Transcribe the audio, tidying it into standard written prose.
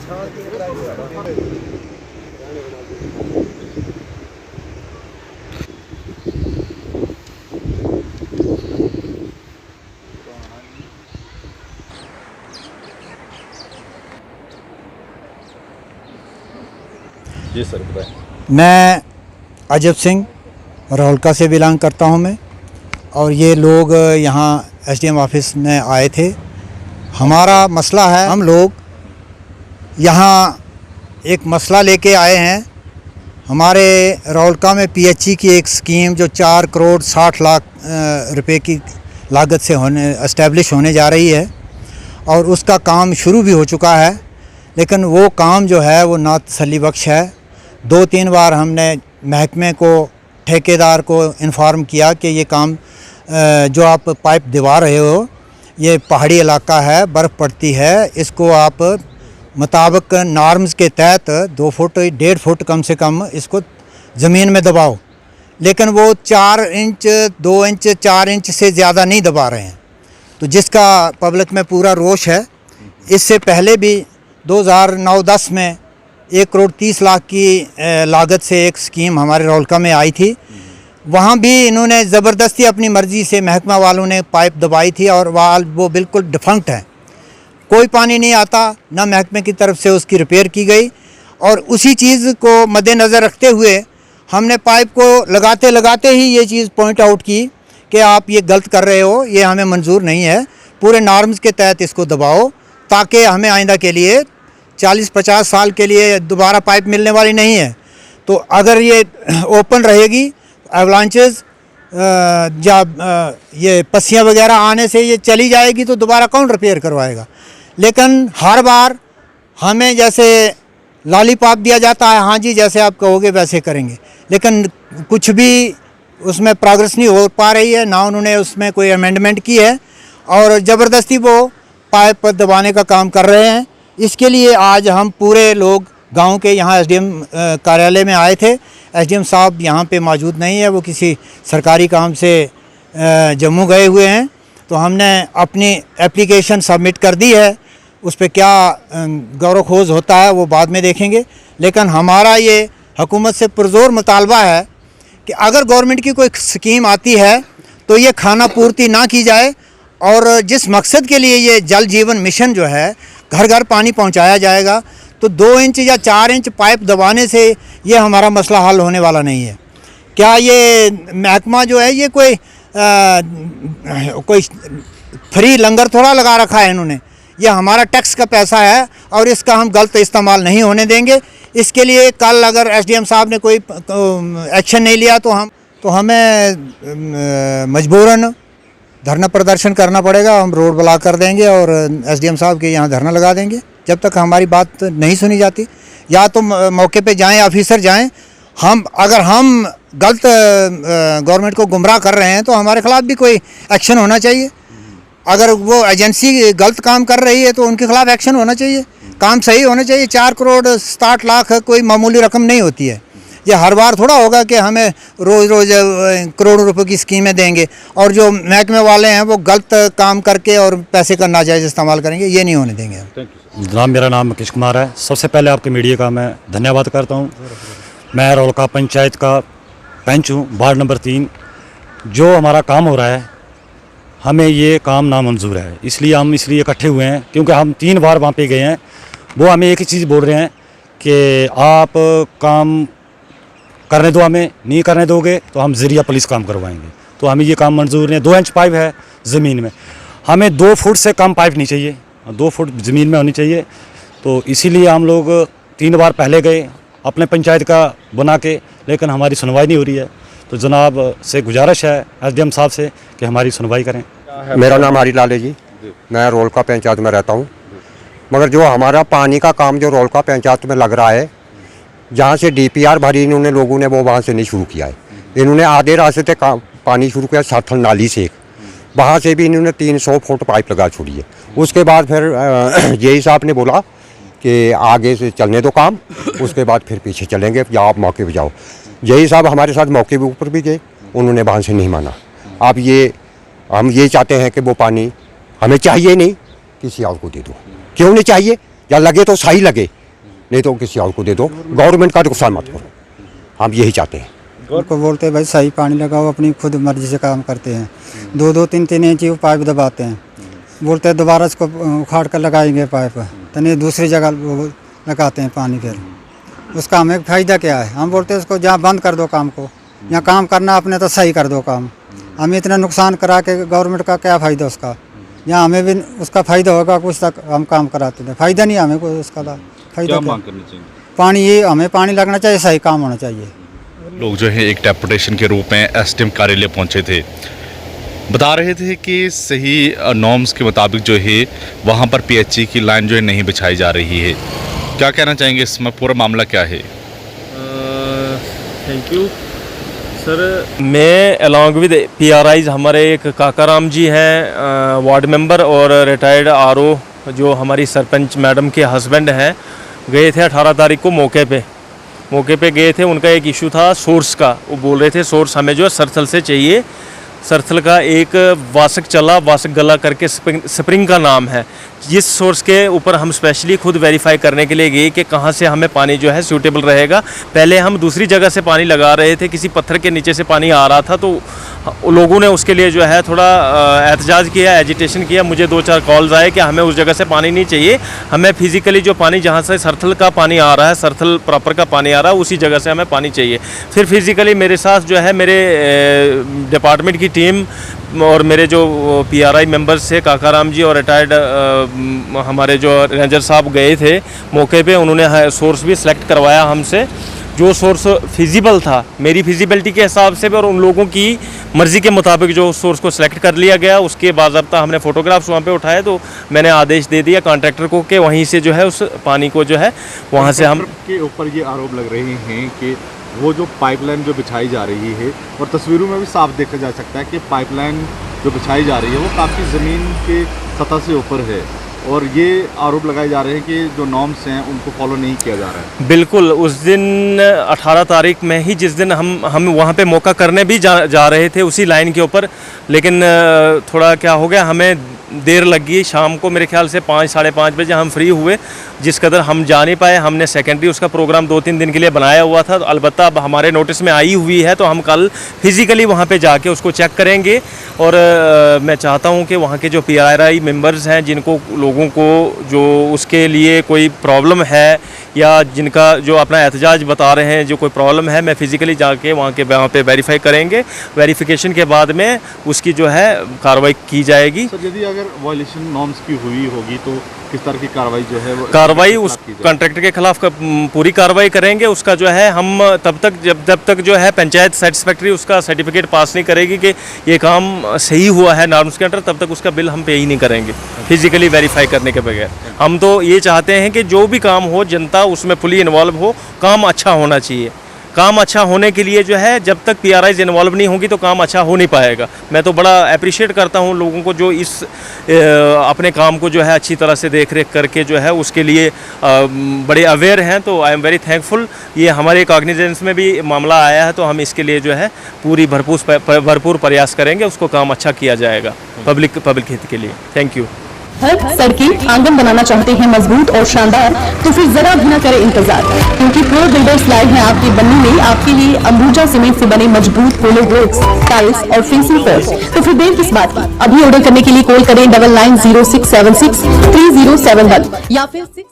जी sir बताएं। मैं अजब सिंह रोहलका से बिलोंग करता हूं मैं, और ये लोग यहाँ एसडीएम ऑफिस में आए थे। हमारा मसला है, हम लोग यहाँ एक मसला लेके आए हैं। हमारे रोहलका में पीएचई की एक स्कीम जो 4 करोड़ 60 लाख रुपए की लागत से एस्टेब्लिश होने जा रही है, और उसका काम शुरू भी हो चुका है, लेकिन वो काम जो है वो ना तसल्ली बख्श है। 2-3 बार हमने महकमे को, ठेकेदार को इन्फॉर्म किया कि ये काम जो आप पाइप दिवा रहे हो, ये पहाड़ी इलाका है, बर्फ़ पड़ती है, इसको आप मुताबिक नॉर्म्स के तहत 2 फुट 1.5 फुट कम से कम इसको ज़मीन में दबाओ। लेकिन वो 4 इंच 2 इंच 4 इंच से ज़्यादा नहीं दबा रहे हैं, तो जिसका पब्लिक में पूरा रोष है। इससे पहले भी 2009-10 में 1 करोड़ 30 लाख की लागत से एक स्कीम हमारे रोहलका में आई थी। वहाँ भी इन्होंने ज़बरदस्ती अपनी मर्ज़ी से महकमा वालों ने पाइप दबाई थी, और वो बिल्कुल डिफंक्ट है, कोई पानी नहीं आता, ना महकमे की तरफ से उसकी रिपेयर की गई। और उसी चीज़ को मद्देनज़र रखते हुए हमने पाइप को लगाते लगाते ही ये चीज़ पॉइंट आउट की कि आप ये गलत कर रहे हो, ये हमें मंजूर नहीं है, पूरे नॉर्म्स के तहत इसको दबाओ, ताकि हमें आइंदा के लिए 40-50 साल के लिए दोबारा पाइप मिलने वाली नहीं है। तो अगर ये ओपन रहेगी, एवलांचेस या ये पस्सियाँ वगैरह आने से ये चली जाएगी, तो दोबारा कौन रिपेयर करवाएगा। लेकिन हर बार हमें जैसे लॉलीपॉप दिया जाता है, हाँ जी जैसे आप कहोगे वैसे करेंगे, लेकिन कुछ भी उसमें प्रोग्रेस नहीं हो पा रही है, ना उन्होंने उसमें कोई अमेंडमेंट की है, और ज़बरदस्ती वो पाइप दबाने का काम कर रहे हैं। इसके लिए आज हम पूरे लोग गांव के यहाँ एसडीएम कार्यालय में आए थे। एसडीएम साहब यहाँ पे मौजूद नहीं है, वो किसी सरकारी काम से जम्मू गए हुए हैं। तो हमने अपनी एप्लीकेशन सबमिट कर दी है, उस पर क्या गौर खोज होता है वो बाद में देखेंगे। लेकिन हमारा ये हुकूमत से पुरज़ोर मुतालबा है कि अगर गवर्नमेंट की कोई स्कीम आती है तो ये खाना पूर्ति ना की जाए, और जिस मकसद के लिए ये जल जीवन मिशन जो है घर घर पानी पहुंचाया जाएगा, तो 2 इंच या 4 इंच पाइप दबाने से ये हमारा मसला हल होने वाला नहीं है। क्या ये महकमा जो है ये कोई फ्री लंगर थोड़ा लगा रखा है इन्होंने, ये हमारा टैक्स का पैसा है, और इसका हम गलत इस्तेमाल नहीं होने देंगे। इसके लिए कल अगर एसडीएम साहब ने कोई एक्शन नहीं लिया तो हमें मजबूरन धरना प्रदर्शन करना पड़ेगा। हम रोड ब्लॉक कर देंगे और एसडीएम साहब के यहाँ धरना लगा देंगे जब तक हमारी बात नहीं सुनी जाती। या तो मौके पे जाएं, ऑफिसर जाएं। अगर हम गलत गवर्नमेंट को गुमराह कर रहे हैं तो हमारे खिलाफ भी कोई एक्शन होना चाहिए। अगर वो एजेंसी गलत काम कर रही है तो उनके खिलाफ एक्शन होना चाहिए, काम सही होना चाहिए। 4 करोड़ 60 लाख कोई मामूली रकम नहीं होती है। ये हर बार थोड़ा होगा कि हमें रोज़ रोज़ करोड़ों रुपए की स्कीमें देंगे, और जो महकमे वाले हैं वो गलत काम करके और पैसे का नाजायज़ इस्तेमाल करेंगे, ये नहीं होने देंगे। जनाब मेरा नाम मुकेश कुमार है। सबसे पहले आपके मीडिया का मैं धन्यवाद करता हूँ। मैं रोहलका पंचायत का पंच हूँ, वार्ड नंबर 3। जो हमारा काम हो रहा है हमें ये काम नामंजूर है, इसलिए हम इकट्ठे हुए हैं, क्योंकि हम 3 बार वहाँ पे गए हैं। वो हमें एक ही चीज़ बोल रहे हैं कि आप काम करने दो, हमें नहीं करने दोगे तो हम ज़रिया पुलिस काम करवाएंगे। तो हमें ये काम मंजूर नहीं है। 2 इंच पाइप है ज़मीन में, हमें 2 फुट से कम पाइप नहीं चाहिए, 2 फुट ज़मीन में होनी चाहिए। तो इसीलिए हम लोग 3 बार पहले गए अपने पंचायत का बना के, लेकिन हमारी सुनवाई नहीं हो रही है। तो जनाब से गुजारिश है एसडीएम साहब से कि हमारी सुनवाई करें। मेरा नाम हरीलाल है जी, मैं रोहलका पंचायत में रहता हूँ। मगर जो हमारा पानी का काम जो रोहलका पंचायत में लग रहा है, जहाँ से डीपीआर भरी इन्होंने लोगों ने, वो वहाँ से नहीं शुरू किया है। इन्होंने आधे रास्ते तक पानी शुरू किया साथल नाली से, वहाँ से भी इन्होंने 300 फुट पाइप लगा छोड़ी है। उसके बाद फिर यही साहब ने बोला कि आगे से चलने दो काम, उसके बाद फिर पीछे चलेंगे या आप मौके पर जाओ। यही साहब हमारे साथ मौके के ऊपर भी गए, उन्होंने वहाँ से नहीं माना। अब हम ये चाहते हैं कि वो पानी हमें चाहिए नहीं, किसी और को दे दो। क्यों नहीं चाहिए? या लगे तो सही लगे, नहीं तो किसी और को दे दो, गवर्नमेंट का नुकसान मत करो, हम यही चाहते हैं। उनको बोलते हैं भाई सही पानी लगाओ, अपनी खुद मर्जी से काम करते हैं। 2-2, 3-3 इंच वो पाइप दबाते हैं, बोलते हैं दोबारा इसको उखाड़ कर लगाएंगे पाइप, तो नहीं दूसरी जगह वो लगाते हैं पानी। फिर उसका हमें फ़ायदा क्या है? हम बोलते हैं उसको जहाँ बंद कर दो काम को, यहाँ काम करना अपने तो सही कर दो काम। हमें इतना नुकसान करा के गवर्नमेंट का क्या फ़ायदा उसका? यहाँ हमें भी उसका फ़ायदा होगा कुछ तक हम काम कराते थे, फ़ायदा नहीं हमें कोई उसका फ़ायदा। मांग करनी चाहिए? पानी ये हमें पानी लगना चाहिए, सही काम होना चाहिए। लोग जो है एक डेपुटेशन के रूप में एसडीएम कार्यालय पहुंचे थे, बता रहे थे कि सही नॉर्म्स के मुताबिक जो है वहां पर पीएचई की लाइन जो है नहीं बिछाई जा रही है। क्या कहना चाहेंगे इसमें, पूरा मामला क्या है? Thank you sir. मैं अलॉन्ग विद पीआरआईज, हमारे एक काकाराम जी हैं वार्ड मेंबर और रिटायर्ड आरओ जो हमारी सरपंच मैडम के हस्बैंड हैं, गए थे 18 तारीख को मौके पे गए थे। उनका एक इशू था सोर्स का, वो बोल रहे थे सोर्स हमें जो है सरथल से चाहिए। सरथल का एक वासक गला करके स्प्रिंग का नाम है, जिस सोर्स के ऊपर हम स्पेशली खुद वेरीफाई करने के लिए गए कि कहाँ से हमें पानी जो है सूटेबल रहेगा। पहले हम दूसरी जगह से पानी लगा रहे थे, किसी पत्थर के नीचे से पानी आ रहा था, तो लोगों ने उसके लिए जो है थोड़ा एहतजाज किया, एजिटेशन किया। मुझे 2-4 कॉल्स आए कि हमें उस जगह से पानी नहीं चाहिए, हमें फिजिकली जो पानी जहाँ से सरथल का पानी आ रहा है, सरथल प्रॉपर का पानी आ रहा है, उसी जगह से हमें पानी चाहिए। फिर फिजिकली मेरे साथ जो है मेरे डिपार्टमेंट की टीम और मेरे जो पीआरआई मेंबर्स थे, काकाराम जी और रिटायर्ड हमारे जो रेंजर साहब गए थे मौके पे। उन्होंने सोर्स भी सिलेक्ट करवाया हमसे, जो सोर्स फिजिबल था मेरी फिजिबिलिटी के हिसाब से भी और उन लोगों की मर्ज़ी के मुताबिक जो सोर्स को सिलेक्ट कर लिया गया। उसके बाज़ाब्ता हमने फ़ोटोग्राफ्स वहाँ पे उठाए, तो मैंने आदेश दे दिया कॉन्ट्रैक्टर को कि वहीं से जो है उस पानी को जो है वहाँ से हम के ऊपर ये आरोप लग रहे हैं कि वो जो पाइपलाइन जो बिछाई जा रही है, और तस्वीरों में भी साफ देखा जा सकता है कि पाइपलाइन जो बिछाई जा रही है वो काफ़ी ज़मीन के सतह से ऊपर है, और ये आरोप लगाए जा रहे हैं कि जो नॉर्म्स हैं उनको फॉलो नहीं किया जा रहा है। बिल्कुल, उस दिन 18 तारीख में ही, जिस दिन हम वहाँ पे मौका करने भी जा रहे थे उसी लाइन के ऊपर, लेकिन थोड़ा क्या हो गया, हमें देर लग गई। शाम को मेरे ख्याल से 5, साढ़े 5 बजे हम फ्री हुए, जिस कदर हम जा नहीं पाए। हमने सेकेंडरी उसका प्रोग्राम 2-3 दिन के लिए बनाया हुआ था, तो अलबत्ता अब हमारे नोटिस में आई हुई है, तो हम कल फिज़िकली वहाँ पे जाके उसको चेक करेंगे। और मैं चाहता हूँ कि वहाँ के जो पीआरआई मेंबर्स हैं, जिनको लोगों को जो उसके लिए कोई प्रॉब्लम है या जिनका जो अपना एहतजाज बता रहे हैं जो कोई प्रॉब्लम है, मैं फ़िज़िकली जाके वहाँ पे वेरीफाई करेंगे। वेरिफिकेशन के बाद में उसकी जो है कार्रवाई की जाएगी। सर, यदि अगर वायलेशन नॉर्म्स की हुई होगी तो किस तरह की कार्रवाई जो है कार्रवाई उस कॉन्ट्रैक्टर के खिलाफ पूरी कार्रवाई करेंगे। उसका जो है हम तब तक जब तक जो है पंचायत सेटिस्फैक्ट्री उसका सर्टिफिकेट पास नहीं करेगी कि ये काम सही हुआ है नॉर्म्स के अंडर, तब तक उसका बिल हम पे ही नहीं करेंगे फिजिकली वेरीफाई करने के बगैर। हम तो ये चाहते हैं कि जो भी काम हो जनता उसमें फुली इन्वॉल्व हो, काम अच्छा होना चाहिए। काम अच्छा होने के लिए जो है जब तक पीआरआईज इन्वॉल्व नहीं होंगी तो काम अच्छा हो नहीं पाएगा। मैं तो बड़ा अप्रिशिएट करता हूँ लोगों को जो इस अपने काम को जो है अच्छी तरह से देख रेख करके जो है उसके लिए बड़े अवेयर हैं, तो आई एम वेरी थैंकफुल। ये हमारे कॉग्निजेंस में भी मामला आया है, तो हम इसके लिए जो है पूरी भरपूर प्रयास करेंगे, उसको काम अच्छा किया जाएगा पब्लिक हित के लिए। Thank you. घर, सड़कें, आंगन बनाना चाहते हैं मजबूत और शानदार, तो फिर जरा भी ना करें इंतजार, क्योंकि प्रो बिल्डर्स लाए हैं आपके बनने में आपके लिए अंबुजा सीमेंट से बने मजबूत पोलो ब्लॉक्स, टाइल्स और फिनिशिंग फर्श। तो फिर देर किस बात की, अभी ऑर्डर करने के लिए कॉल करें 9906763071 या फिर 6